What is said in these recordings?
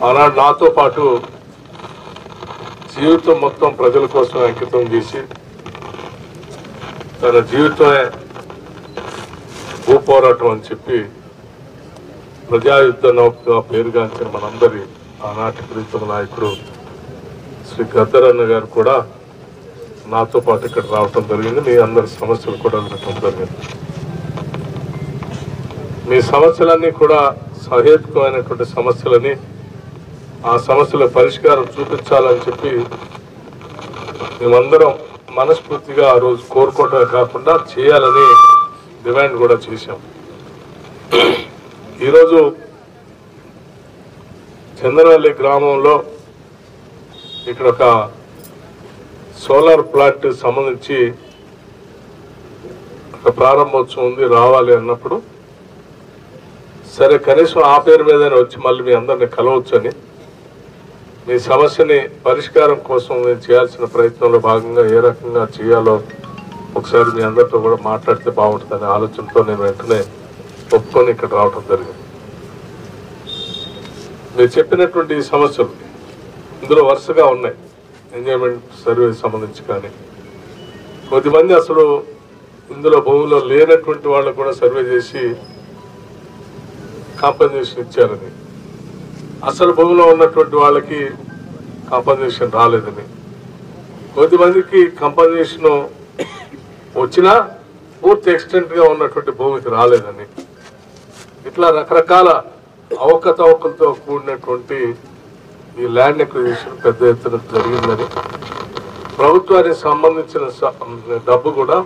ఆనాడు నాతో పాటు జీవితం మొత్తం ప్రజల కోసం అంకితం చేసి తన జీవితమే భూ పోరాటం అని చెప్పి ప్రజాయుద్ధ నౌకగా పేరుగాంచిన మనందరి ఆనాటి ప్రీతమ నాయకుడు శ్రీ గద్దరన్న గారు కూడా నాతో పాటు ఇక్కడ రావటం జరిగింది. మీ అందరి సమస్యలు కూడా వినటం జరిగింది. మీ సమస్యలన్నీ కూడా సహేతుకమైనటువంటి సమస్యలని, ఆ సమస్యల పరిష్కారం చూపించాలని చెప్పి మేమందరం మనస్ఫూర్తిగా ఆ రోజు కోరుకోవటమే కాకుండా చేయాలని డిమాండ్ కూడా చేశాం. ఈరోజు చంద్రవల్లి గ్రామంలో ఇక్కడ ఒక సోలార్ ప్లాంట్ సంబంధించి ఒక ప్రారంభోత్సవం ఉంది, రావాలి అన్నప్పుడు సరే కనీసం ఆ పేరు మీదనే వచ్చి మళ్ళీ మీ అందరినీ కలవచ్చని, మీ సమస్యని పరిష్కారం కోసం నేను చేయాల్సిన ప్రయత్నంలో భాగంగా ఏ రకంగా చేయాలో ఒకసారి మీ అందరితో కూడా మాట్లాడితే బాగుంటుందనే ఆలోచనతో నేను వెంటనే ఒప్పుకొని ఇక్కడ రావడం జరిగింది. మీరు చెప్పినటువంటి సమస్యలు ఇందులో వరుసగా ఉన్నాయి. ఎంజాయ్మెంట్ సర్వే సంబంధించి కానీ, కొద్దిమంది అసలు ఇందులో భూమిలో లేనటువంటి వాళ్ళు కూడా సర్వే చేసి కాంపన్సేషన్ ఇచ్చారని, అసలు భూమిలో ఉన్నటువంటి వాళ్ళకి కాంపన్సేషన్ రాలేదని, కొద్దిమందికి కాంపన్సేషన్ వచ్చినా పూర్తి ఎక్స్టెంట్ గా ఉన్నటువంటి భూమికి రాలేదని, ఇట్లా రకరకాల అవకతవకలతో కూడినటువంటి ఈ ల్యాండ్ ఎక్విజిషన్ పెద్ద ఎత్తున జరిగిందని, ప్రభుత్వానికి సంబంధించిన డబ్బు కూడా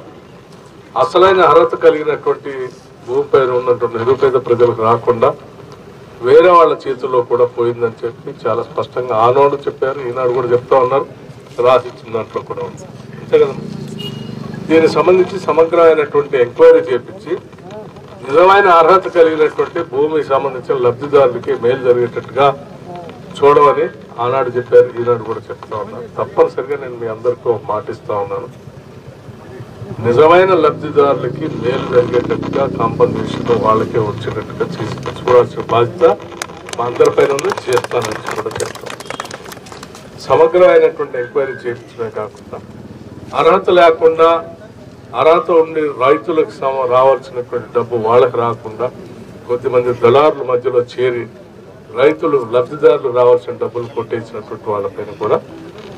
అసలైన అర్హత కలిగినటువంటి భూమిపైన ఉన్నటువంటి నిరుపేద ప్రజలకు రాకుండా వేరే వాళ్ళ చేతుల్లో కూడా పోయిందని చెప్పి చాలా స్పష్టంగా ఆనాడు చెప్పారు, ఈనాడు కూడా చెప్తా ఉన్నారు, రాసిచ్చిన దాంట్లో కూడా ఉంది. అంతే కదా. దీనికి సంబంధించి సమగ్రమైనటువంటి ఎంక్వైరీ చేపించి నిజమైన అర్హత కలిగినటువంటి భూమికి సంబంధించిన లబ్ధిదారులకి మేలు జరిగేటట్టుగా చూడమని ఆనాడు చెప్పారు, ఈనాడు కూడా చెప్తా ఉన్నారు. తప్పనిసరిగా నేను మీ అందరికీ మాటిస్తా ఉన్నాను, నిజమైన లబ్ధిదారులకి మేలు జరిగేటట్టుగా కాంపన్సేషన్ వాళ్ళకే వచ్చేటట్టుగా చూడాల్సిన బాధ్యత మా అందరిపైన ఉంది, చేస్తానని కూడా చెప్తాను. సమగ్రమైనటువంటి ఎంక్వైరీ చేయించడమే కాకుండా అర్హత లేకుండా, అర్హత ఉండి రైతులకు రావాల్సినటువంటి డబ్బు వాళ్ళకి రాకుండా కొద్దిమంది దళారుల మధ్యలో చేరి రైతులు లబ్ధిదారులు రావాల్సిన డబ్బులు కొట్టేసినటువంటి వాళ్ళపైన కూడా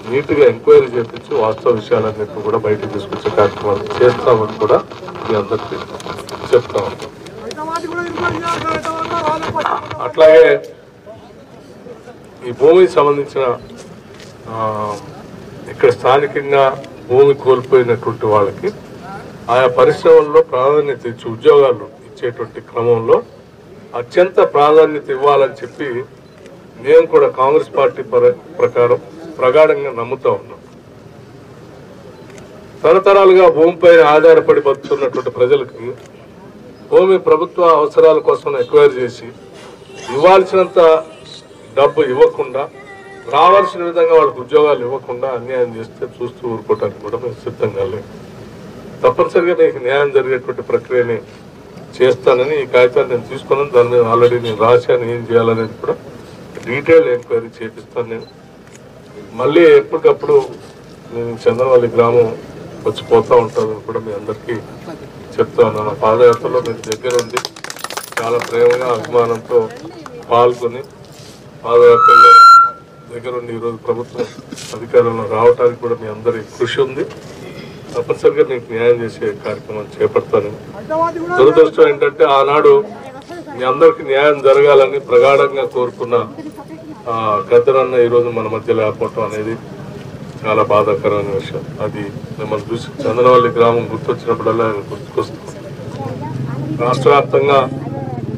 నీట్గా ఎంక్వైరీ చేయించి వాస్తవ విషయాలన్నింటినీ కూడా బయటకు తీసుకొచ్చే కార్యక్రమాలు చేస్తామని కూడా మీ అందరికీ చెప్తా ఉంటాం. అట్లాగే ఈ భూమికి సంబంధించిన ఇక్కడ స్థానికంగా భూమి కోల్పోయినటువంటి వాళ్ళకి ఆయా పరిశ్రమల్లో ప్రాధాన్యత ఇచ్చి ఉద్యోగాలు ఇచ్చేటువంటి క్రమంలో అత్యంత ప్రాధాన్యత ఇవ్వాలని చెప్పి మేము కూడా కాంగ్రెస్ పార్టీ ప్రకారం ప్రగాఢంగా నమ్ముతా ఉన్నాం. తరతరాలుగా భూమిపైన ఆధారపడి బతుకుతున్నటువంటి ప్రజలకి భూమి ప్రభుత్వ అవసరాల కోసం ఎక్వైర్ చేసి ఇవ్వాల్సినంత డబ్బు ఇవ్వకుండా, రావాల్సిన విధంగా వాళ్ళకి ఉద్యోగాలు ఇవ్వకుండా అన్యాయం చేస్తే చూస్తూ ఊరుకోవడానికి కూడా మేము సిద్ధంగా లేము. తప్పనిసరిగా నీకు న్యాయం జరిగేటువంటి ప్రక్రియని చేస్తానని ఈ కాగితాన్ని నేను తీసుకున్నాను. దాని మీద ఆల్రెడీ నేను రాశాను, ఏం చేయాలనేది కూడా డీటెయిల్ ఎంక్వైరీ చేపిస్తాను. నేను మళ్ళీ ఎప్పటికప్పుడు నేను చంద్రవల్లి గ్రామం వచ్చిపోతూ ఉంటానని కూడా మీ అందరికీ చెప్తా ఉన్నాను. పాదయాత్రలో మీరు దగ్గర ఉండి చాలా ప్రేమగా అభిమానంతో పాల్గొని పాదయాత్రలో దగ్గరుండి ఈరోజు ప్రభుత్వం అధికారంలో రావడానికి కూడా మీ అందరి కృషి ఉంది. తప్పనిసరిగా మీకు న్యాయం చేసే కార్యక్రమం చేపడతాను. దురదృష్టం ఏంటంటే ఆనాడు మీ అందరికి న్యాయం జరగాలని ప్రగాఢంగా కోరుకున్న గద్దరన్న ఈరోజు మన మధ్య లేకపోవటం అనేది చాలా బాధాకరమైన విషయం. అది మిమ్మల్ని చూసి చంద్రవల్లి గ్రామం గుర్తొచ్చినప్పుడల్లా గుర్తుకొస్తుంది. రాష్ట్ర వ్యాప్తంగా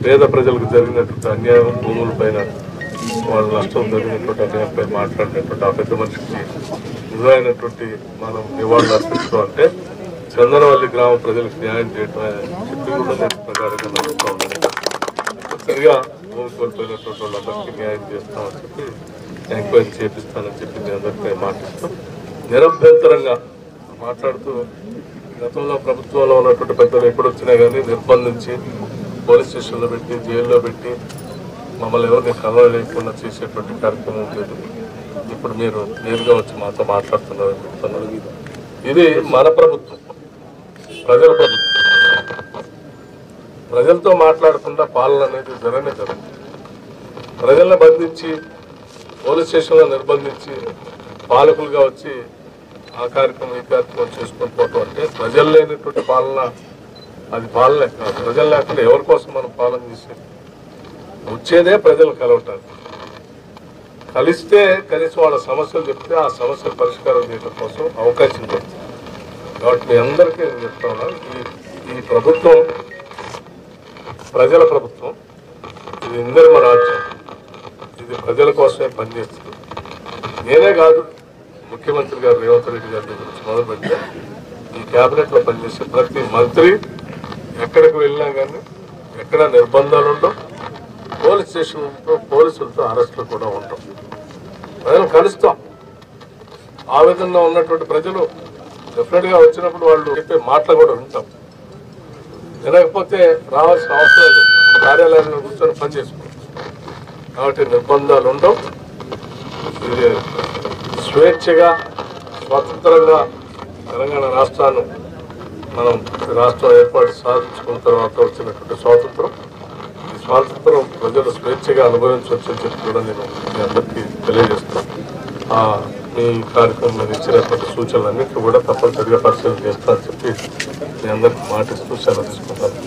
పేద ప్రజలకు జరిగినటువంటి అన్యాయం, భూముల పైన వాళ్ళ నష్టం జరిగినటువంటి అన్యాయంపై మాట్లాడినటువంటి ఆ పెద్ద మనిషికి నిజమైనటువంటి మనం నివాళులు అర్పించడం అంటే చంద్రవల్లి గ్రామ ప్రజలకు న్యాయం చేయడం చెప్పి కూడా నేను ప్రకారంగా నడుస్తూ ఉన్నాను. సరిగా భూమి కోల్పోయినటువంటి వాళ్ళందరికీ న్యాయం చేస్తామని చెప్పి ఎంక్వైరీ చేపిస్తానని చెప్పి మీ అందరికీ మాట్లాడుతూ నిరభ్యంతరంగా మాట్లాడుతూ, గతంలో ప్రభుత్వంలో ఉన్నటువంటి పెద్దలు ఎప్పుడు వచ్చినా కానీ నిర్బంధించి పోలీస్ స్టేషన్లో పెట్టి, జైల్లో పెట్టి మమ్మల్ని ఎవరిని కలవలేకుండా చేసేటువంటి కార్యక్రమం లేదు. ఇప్పుడు మీరు నేరుగా వచ్చి మాతో మాట్లాడుతున్నారని చెప్తున్నారు. ఇది మన ప్రభుత్వం, ప్రజల ప్రభుత్వం. ప్రజలతో మాట్లాడకుండా పాలన అనేది జరగదు. ప్రజలను బంధించి పోలీస్ స్టేషన్లో నిర్బంధించి పాలకులుగా వచ్చి ఆ కార్యక్రమం ఈ కార్యక్రమం చేసుకొని పోవటం అంటే ప్రజలు లేనటువంటి పాలన, అది పాలన కాదు. ప్రజలు లేకుండా ఎవరి కోసం మనం పాలన చేసేది? వచ్చేదే ప్రజలు కలవటానికి. కలిస్తే కనీసం వాళ్ళ సమస్యలు చెప్తే ఆ సమస్యల పరిష్కారం చేయడం కోసం అవకాశం దొరుకుతుంది. కాబట్టి మీ అందరికీ నేను చెప్తా ఉన్నాను, ఈ ప్రభుత్వం ప్రజల ప్రభుత్వం, ఇది ఇందరిమ రాజ్యం, ఇది ప్రజల కోసమే పనిచేస్తుంది. నేనే కాదు, ముఖ్యమంత్రి గారు రేవంత్ రెడ్డి గారి గురించి మొదలుపెడితే ఈ క్యాబినెట్లో పనిచేసే ప్రతి మంత్రి ఎక్కడికి వెళ్ళినా కానీ ఎక్కడ నిర్బంధాలు ఉండవు, పోలీస్ స్టేషన్లతో పోలీసులతో అరెస్టులు కూడా ఉండవు. ప్రజలు కలుస్తాం. ఆ విధంగా ఉన్నటువంటి ప్రజలు డెఫినెట్గా వచ్చినప్పుడు వాళ్ళు చెప్పే మాటలు కూడా వింటాం. వినకపోతే రావాల్సిన అవసరం లేదు, కార్యాలయంలో కూర్చొని పనిచేసుకోవచ్చు. కాబట్టి నిర్బంధాలు ఉండవు. ఇది స్వేచ్ఛగా స్వతంత్రంగా తెలంగాణ రాష్ట్రాన్ని మనం రాష్ట్రం ఏర్పాటు సాధించుకున్న తర్వాత వచ్చినటువంటి స్వాతంత్రం, ఈ స్వాతంత్రం ప్రజలు స్వేచ్ఛగా అనుభవించవచ్చని చెప్పి కూడా నేను మీ అందరికీ తెలియజేస్తాను. మీ కార్యక్రమంలో ఇచ్చినటువంటి సూచనలన్నింటినీ కూడా తప్పనిసరిగా పరిశీలన చేస్తానని చెప్పి మీ అందరికీ మాటిస్తూ సెలవు తీసుకుంటాను.